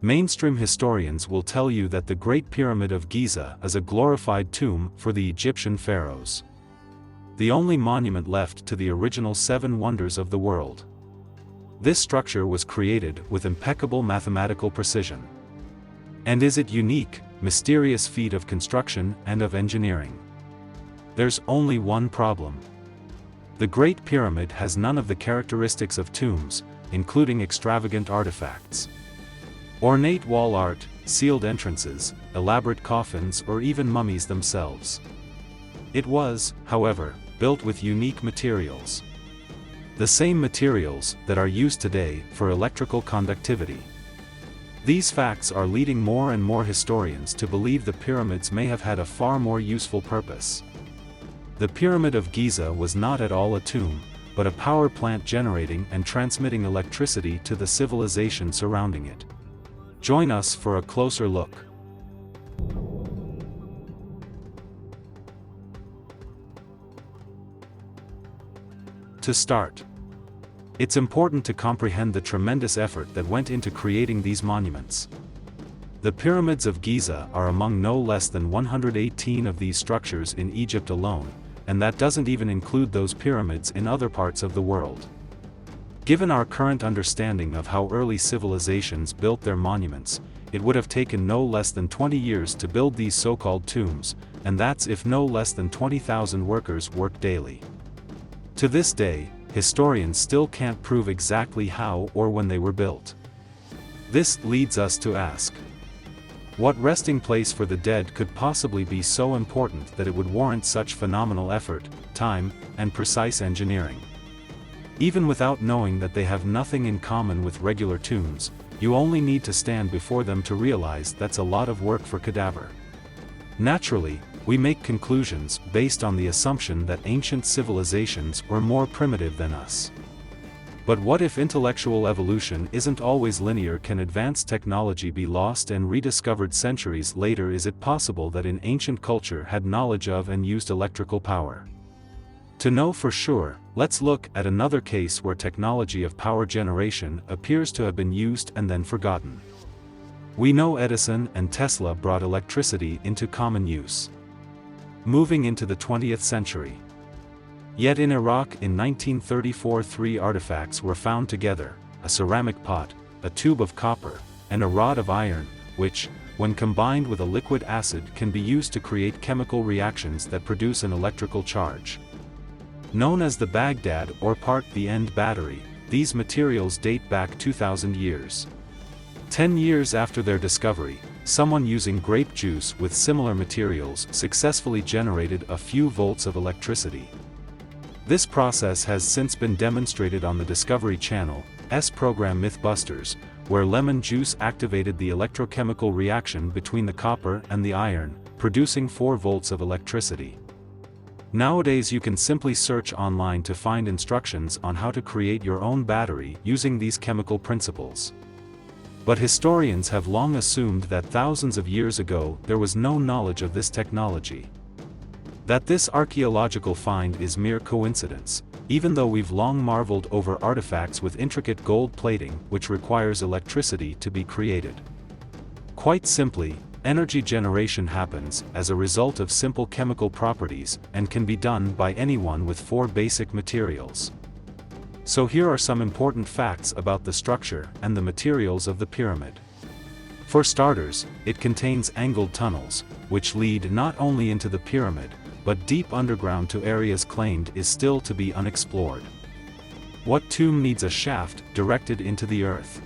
Mainstream historians will tell you that the Great Pyramid of Giza is a glorified tomb for the Egyptian pharaohs. The only monument left to the original 7 wonders of the world. This structure was created with impeccable mathematical precision. And is it unique, mysterious feat of construction and of engineering? There's only one problem. The Great Pyramid has none of the characteristics of tombs, including extravagant artifacts. Ornate wall art, sealed entrances, elaborate coffins, or even mummies themselves. It was, however, built with unique materials. The same materials that are used today for electrical conductivity. These facts are leading more and more historians to believe the pyramids may have had a far more useful purpose. The Pyramid of Giza was not at all a tomb, but a power plant generating and transmitting electricity to the civilization surrounding it. Join us for a closer look. To start, it's important to comprehend the tremendous effort that went into creating these monuments. The pyramids of Giza are among no less than 118 of these structures in Egypt alone, and that doesn't even include those pyramids in other parts of the world. Given our current understanding of how early civilizations built their monuments, it would have taken no less than 20 years to build these so-called tombs, and that's if no less than 20,000 workers worked daily. To this day, historians still can't prove exactly how or when they were built. This leads us to ask, what resting place for the dead could possibly be so important that it would warrant such phenomenal effort, time, and precise engineering? Even without knowing that they have nothing in common with regular tombs, you only need to stand before them to realize that's a lot of work for cadaver. Naturally, we make conclusions based on the assumption that ancient civilizations were more primitive than us. But what if intellectual evolution isn't always linear? Can advanced technology be lost and rediscovered centuries later? Is it possible that an ancient culture had knowledge of and used electrical power? To know for sure, let's look at another case where technology of power generation appears to have been used and then forgotten. We know Edison and Tesla brought electricity into common use. Moving into the 20th century. Yet in Iraq in 1934 3 artifacts were found together, a ceramic pot, a tube of copper, and a rod of iron, which, when combined with a liquid acid, can be used to create chemical reactions that produce an electrical charge. Known as the Baghdad or part the end battery, these materials date back 2,000 years. 10 years after their discovery, someone using grape juice with similar materials successfully generated a few volts of electricity. This process has since been demonstrated on the Discovery Channel's program Mythbusters, where lemon juice activated the electrochemical reaction between the copper and the iron, producing 4 volts of electricity. Nowadays you can simply search online to find instructions on how to create your own battery using these chemical principles. But historians have long assumed that thousands of years ago there was no knowledge of this technology. That this archaeological find is mere coincidence, even though we've long marveled over artifacts with intricate gold plating which requires electricity to be created. Quite simply, energy generation happens as a result of simple chemical properties and can be done by anyone with 4 basic materials. So here are some important facts about the structure and the materials of the pyramid. For starters, it contains angled tunnels, which lead not only into the pyramid, but deep underground to areas claimed is still to be unexplored. What tomb needs a shaft directed into the earth?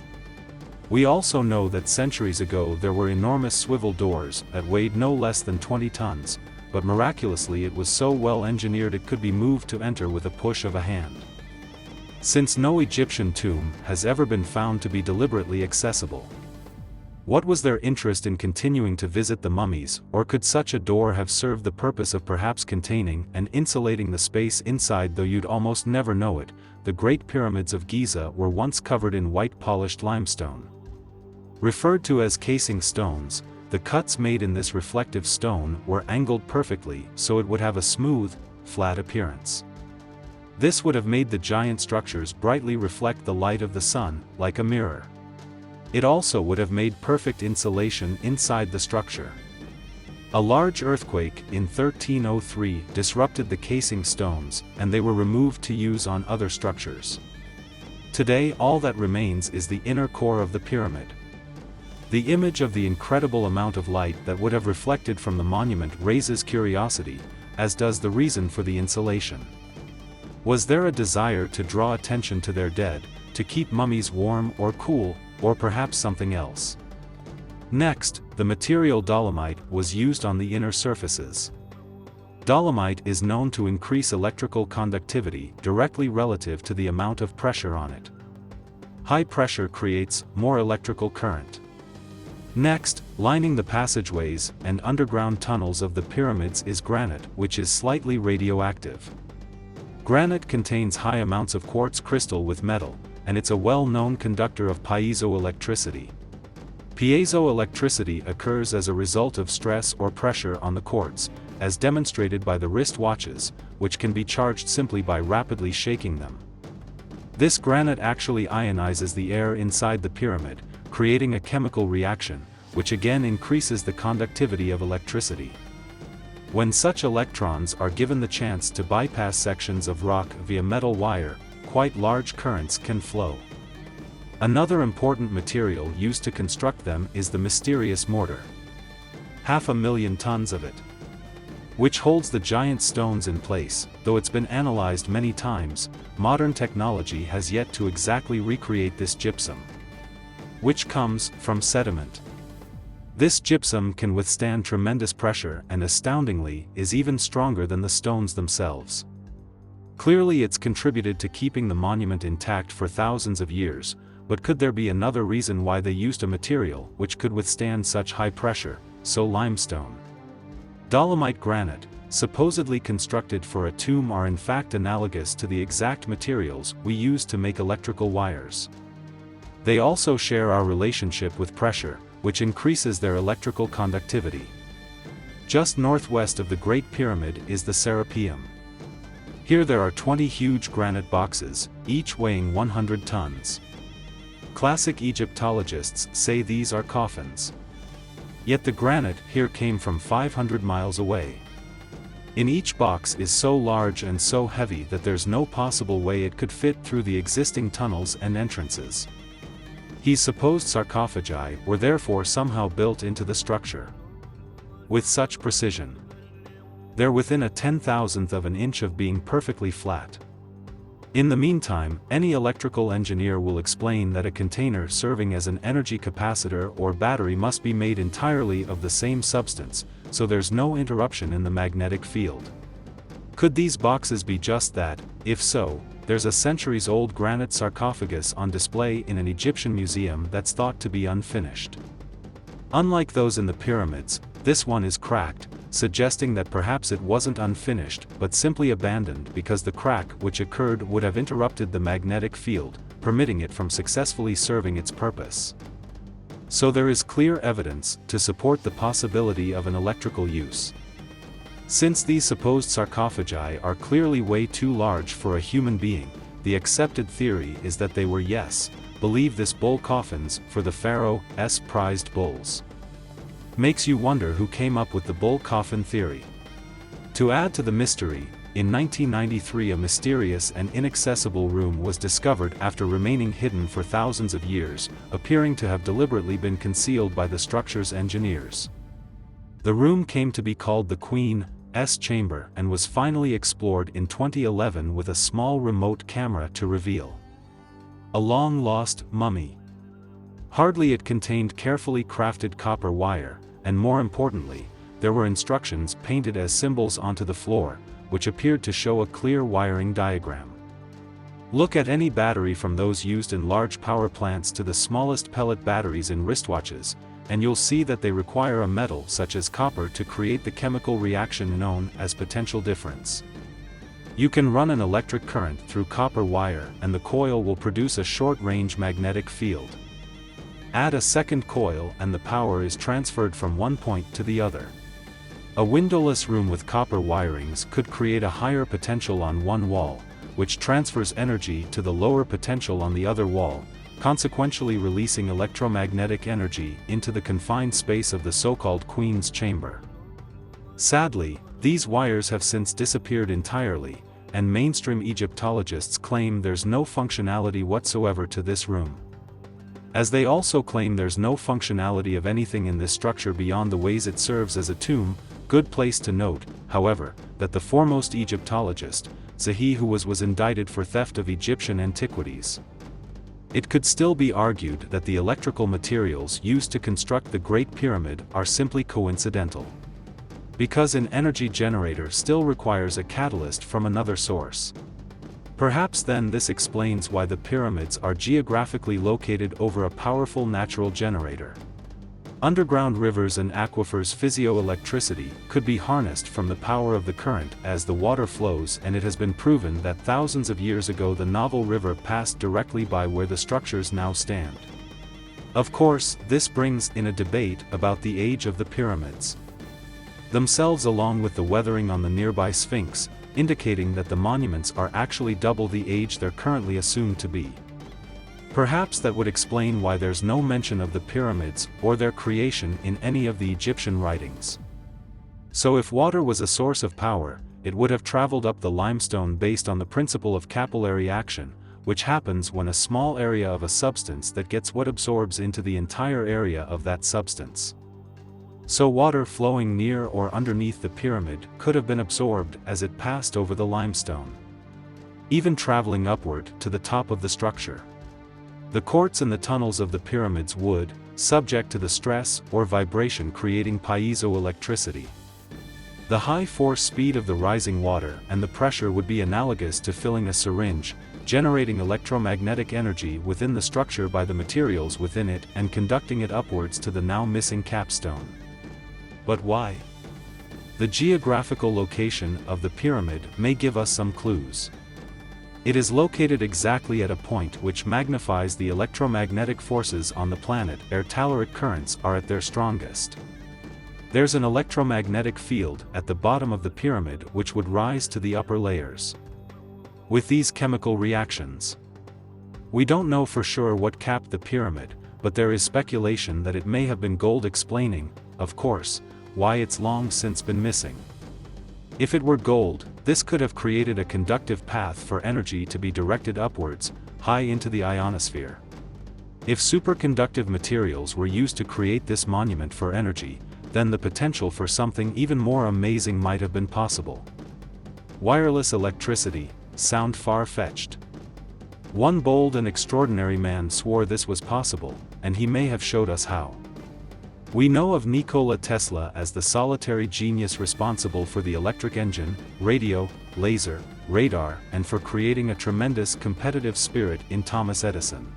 We also know that centuries ago there were enormous swivel doors that weighed no less than 20 tons, but miraculously it was so well engineered it could be moved to enter with a push of a hand. Since no Egyptian tomb has ever been found to be deliberately accessible. What was their interest in continuing to visit the mummies, or could such a door have served the purpose of perhaps containing and insulating the space inside? Though you'd almost never know it, the Great Pyramids of Giza were once covered in white polished limestone. Referred to as casing stones, the cuts made in this reflective stone were angled perfectly so it would have a smooth, flat appearance. This would have made the giant structures brightly reflect the light of the sun, like a mirror. It also would have made perfect insulation inside the structure. A large earthquake in 1303 disrupted the casing stones, and they were removed to use on other structures. Today all that remains is the inner core of the pyramid. The image of the incredible amount of light that would have reflected from the monument raises curiosity, as does the reason for the insulation. Was there a desire to draw attention to their dead, to keep mummies warm or cool, or perhaps something else? Next, the material dolomite was used on the inner surfaces. Dolomite is known to increase electrical conductivity directly relative to the amount of pressure on it. High pressure creates more electrical current. Next, lining the passageways and underground tunnels of the pyramids is granite, which is slightly radioactive. Granite contains high amounts of quartz crystal with metal, and it's a well-known conductor of piezoelectricity. Piezoelectricity occurs as a result of stress or pressure on the quartz, as demonstrated by the wrist watches, which can be charged simply by rapidly shaking them. This granite actually ionizes the air inside the pyramid, creating a chemical reaction, which again increases the conductivity of electricity. When such electrons are given the chance to bypass sections of rock via metal wire, quite large currents can flow. Another important material used to construct them is the mysterious mortar. 500,000 tons of it, which holds the giant stones in place. Though it's been analyzed many times, modern technology has yet to exactly recreate this gypsum, which comes from sediment. This gypsum can withstand tremendous pressure and, astoundingly, is even stronger than the stones themselves. Clearly it's contributed to keeping the monument intact for thousands of years, but could there be another reason why they used a material which could withstand such high pressure, so limestone? Dolomite granite, supposedly constructed for a tomb, are in fact analogous to the exact materials we use to make electrical wires. They also share our relationship with pressure, which increases their electrical conductivity. Just northwest of the Great Pyramid is the Serapeum. Here there are 20 huge granite boxes, each weighing 100 tons. Classic Egyptologists say these are coffins. Yet the granite here came from 500 miles away. In each box is so large and so heavy that there's no possible way it could fit through the existing tunnels and entrances. His supposed sarcophagi were therefore somehow built into the structure with such precision. They're within a 10,000th of an inch of being perfectly flat. In the meantime, any electrical engineer will explain that a container serving as an energy capacitor or battery must be made entirely of the same substance, so there's no interruption in the magnetic field. Could these boxes be just that? If so, there's a centuries-old granite sarcophagus on display in an Egyptian museum that's thought to be unfinished. Unlike those in the pyramids, this one is cracked, suggesting that perhaps it wasn't unfinished but simply abandoned because the crack which occurred would have interrupted the magnetic field, permitting it from successfully serving its purpose. So there is clear evidence to support the possibility of an electrical use. Since these supposed sarcophagi are clearly way too large for a human being, the accepted theory is that they were, believe this, bull coffins for the pharaoh's prized bulls. Makes you wonder who came up with the bull coffin theory. To add to the mystery, in 1993 a mysterious and inaccessible room was discovered after remaining hidden for thousands of years, appearing to have deliberately been concealed by the structure's engineers. The room came to be called the Queen's Chamber and was finally explored in 2011 with a small remote camera to reveal a long-lost mummy. Hardly it contained carefully crafted copper wire, and more importantly, there were instructions painted as symbols onto the floor, which appeared to show a clear wiring diagram. Look at any battery from those used in large power plants to the smallest pellet batteries in wristwatches, and you'll see that they require a metal such as copper to create the chemical reaction known as potential difference. You can run an electric current through copper wire and the coil will produce a short-range magnetic field. Add a second coil and the power is transferred from one point to the other. A windowless room with copper wirings could create a higher potential on one wall, which transfers energy to the lower potential on the other wall, consequentially releasing electromagnetic energy into the confined space of the so-called Queen's Chamber. Sadly, these wires have since disappeared entirely, and mainstream Egyptologists claim there's no functionality whatsoever to this room. As they also claim there's no functionality of anything in this structure beyond the ways it serves as a tomb. Good place to note, however, that the foremost Egyptologist, Zahi, who was indicted for theft of Egyptian antiquities. It could still be argued that the electrical materials used to construct the Great Pyramid are simply coincidental. Because an energy generator still requires a catalyst from another source. Perhaps then this explains why the pyramids are geographically located over a powerful natural generator. Underground rivers and aquifers' physioelectricity could be harnessed from the power of the current as the water flows, and it has been proven that thousands of years ago the Nile River passed directly by where the structures now stand. Of course, this brings in a debate about the age of the pyramids themselves, along with the weathering on the nearby Sphinx, indicating that the monuments are actually double the age they're currently assumed to be. Perhaps that would explain why there's no mention of the pyramids or their creation in any of the Egyptian writings. So if water was a source of power, it would have traveled up the limestone based on the principle of capillary action, which happens when a small area of a substance that gets what absorbs into the entire area of that substance. So water flowing near or underneath the pyramid could have been absorbed as it passed over the limestone, even traveling upward to the top of the structure. The courts and the tunnels of the pyramids would, subject to the stress or vibration, creating piezoelectricity. The high force speed of the rising water and the pressure would be analogous to filling a syringe, generating electromagnetic energy within the structure by the materials within it and conducting it upwards to the now missing capstone. But why? The geographical location of the pyramid may give us some clues. It is located exactly at a point which magnifies the electromagnetic forces on the planet where telluric currents are at their strongest. There's an electromagnetic field at the bottom of the pyramid which would rise to the upper layers. With these chemical reactions, we don't know for sure what capped the pyramid, but there is speculation that it may have been gold, explaining, of course, why it's long since been missing. If it were gold, this could have created a conductive path for energy to be directed upwards, high into the ionosphere. If superconductive materials were used to create this monument for energy, then the potential for something even more amazing might have been possible. Wireless electricity sound far-fetched. One bold and extraordinary man swore this was possible, and he may have showed us how. We know of Nikola Tesla as the solitary genius responsible for the electric engine, radio, laser, radar, and for creating a tremendous competitive spirit in Thomas Edison.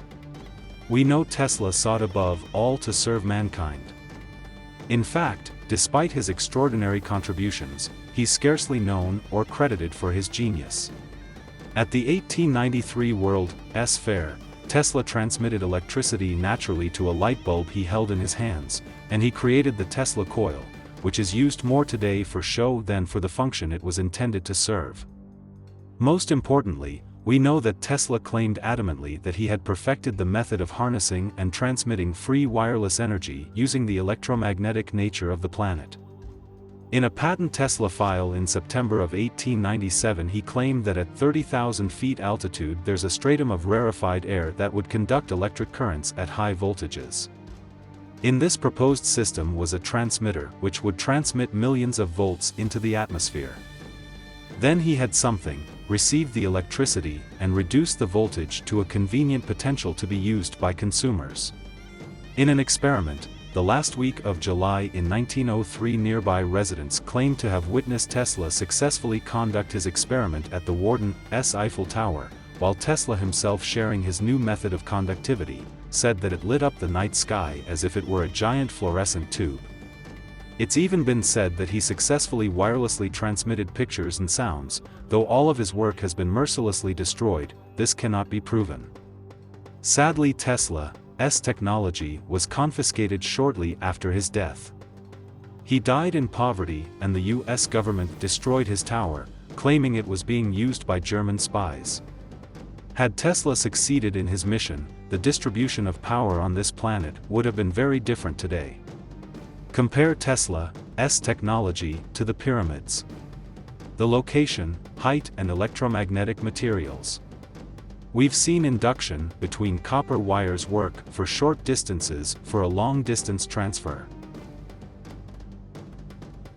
We know Tesla sought above all to serve mankind. In fact, despite his extraordinary contributions, he's scarcely known or credited for his genius. At the 1893 World's Fair, Tesla transmitted electricity naturally to a light bulb he held in his hands, and he created the Tesla coil, which is used more today for show than for the function it was intended to serve. Most importantly, we know that Tesla claimed adamantly that he had perfected the method of harnessing and transmitting free wireless energy using the electromagnetic nature of the planet. In a patent Tesla file in September of 1897, he claimed that at 30,000 feet altitude there's a stratum of rarefied air that would conduct electric currents at high voltages. In this proposed system was a transmitter which would transmit millions of volts into the atmosphere. Then he had something, received the electricity, and reduced the voltage to a convenient potential to be used by consumers. In an experiment, the last week of July in 1903, nearby residents claimed to have witnessed Tesla successfully conduct his experiment at the Warden's Eiffel Tower, while Tesla himself, sharing his new method of conductivity, said that it lit up the night sky as if it were a giant fluorescent tube. It's even been said that he successfully wirelessly transmitted pictures and sounds. Though all of his work has been mercilessly destroyed, this cannot be proven. Sadly, Tesla's technology was confiscated shortly after his death. He died in poverty, and the US government destroyed his tower, claiming it was being used by German spies. Had Tesla succeeded in his mission, the distribution of power on this planet would have been very different today. Compare Tesla's technology to the pyramids. The location, height, and electromagnetic materials. We've seen induction between copper wires work for short distances for a long-distance transfer.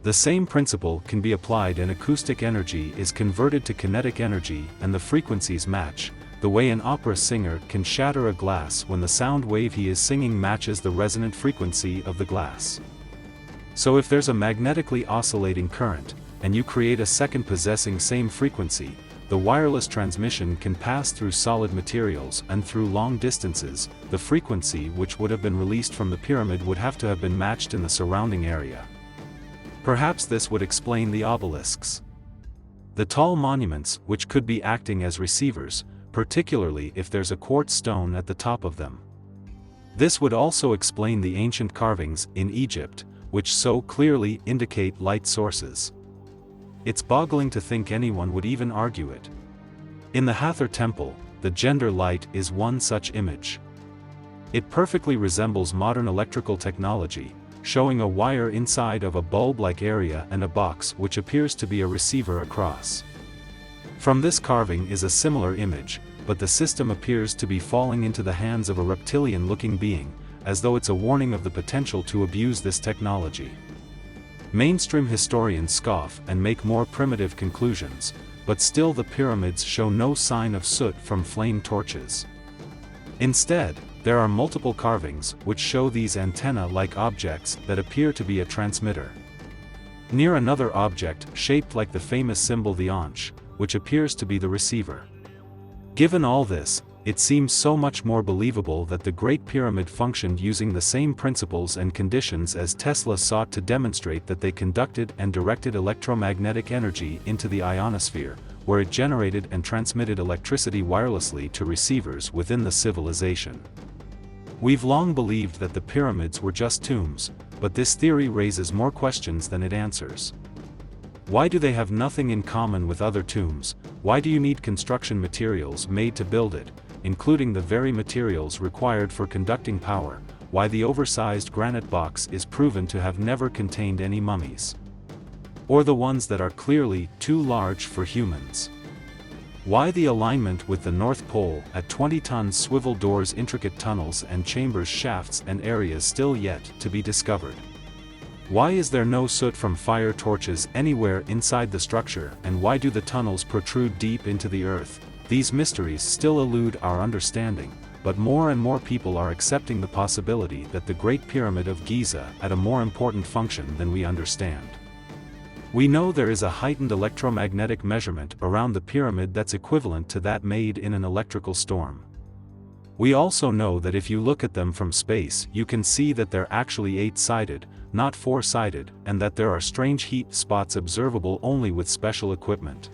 The same principle can be applied, and acoustic energy is converted to kinetic energy and the frequencies match, the way an opera singer can shatter a glass when the sound wave he is singing matches the resonant frequency of the glass. So if there's a magnetically oscillating current, and you create a second possessing same frequency, the wireless transmission can pass through solid materials, and through long distances, the frequency which would have been released from the pyramid would have to have been matched in the surrounding area. Perhaps this would explain the obelisks. The tall monuments which could be acting as receivers, particularly if there's a quartz stone at the top of them. This would also explain the ancient carvings in Egypt, which so clearly indicate light sources. It's boggling to think anyone would even argue it. In the Hathor Temple, the gender light is one such image. It perfectly resembles modern electrical technology, showing a wire inside of a bulb-like area and a box which appears to be a receiver across. From this carving is a similar image, but the system appears to be falling into the hands of a reptilian-looking being, as though it's a warning of the potential to abuse this technology. Mainstream historians scoff and make more primitive conclusions, but still the pyramids show no sign of soot from flame torches. Instead, there are multiple carvings which show these antenna-like objects that appear to be a transmitter. Near another object shaped like the famous symbol the anch, which appears to be the receiver. Given all this, it seems so much more believable that the Great Pyramid functioned using the same principles and conditions as Tesla sought to demonstrate, that they conducted and directed electromagnetic energy into the ionosphere, where it generated and transmitted electricity wirelessly to receivers within the civilization. We've long believed that the pyramids were just tombs, but this theory raises more questions than it answers. Why do they have nothing in common with other tombs? Why do you need construction materials made to build it, including the very materials required for conducting power? Why the oversized granite box is proven to have never contained any mummies? Or the ones that are clearly too large for humans? Why the alignment with the North Pole at 20 tons, swivel doors, intricate tunnels and chambers, shafts and areas still yet to be discovered? Why is there no soot from fire torches anywhere inside the structure, and why do the tunnels protrude deep into the earth? These mysteries still elude our understanding, but more and more people are accepting the possibility that the Great Pyramid of Giza had a more important function than we understand. We know there is a heightened electromagnetic measurement around the pyramid that's equivalent to that made in an electrical storm. We also know that if you look at them from space, you can see that they're actually 8-sided, not 4-sided, and that there are strange heat spots observable only with special equipment.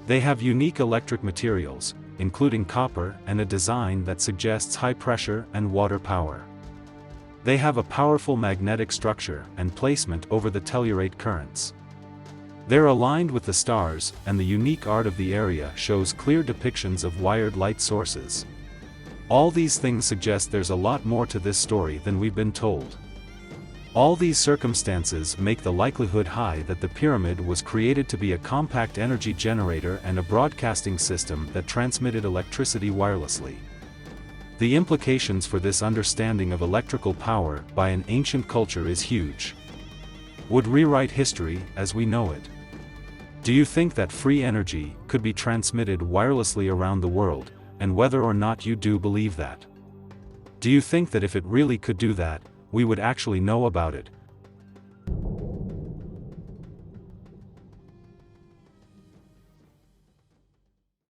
They have unique electric materials, including copper, and a design that suggests high pressure and water power. They have a powerful magnetic structure and placement over the tellurate currents. They're aligned with the stars, and the unique art of the area shows clear depictions of wired light sources. All these things suggest there's a lot more to this story than we've been told. All these circumstances make the likelihood high that the pyramid was created to be a compact energy generator and a broadcasting system that transmitted electricity wirelessly. The implications for this understanding of electrical power by an ancient culture is huge. Would rewrite history as we know it. Do you think that free energy could be transmitted wirelessly around the world, and whether or not you do believe that? Do you think that if it really could do that, we would actually know about it,